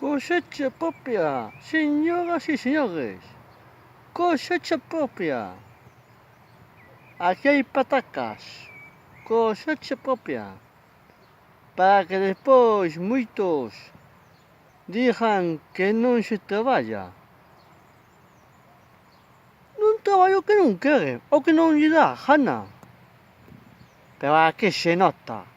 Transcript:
Cosecha propia, señoras y señores. Cosecha propia. Aquí hay patacas. Cosecha propia. Para que despois muitos digan que non se traballa. Non traballo que non quere, o que non lle dá gana. Pero aquí se nota.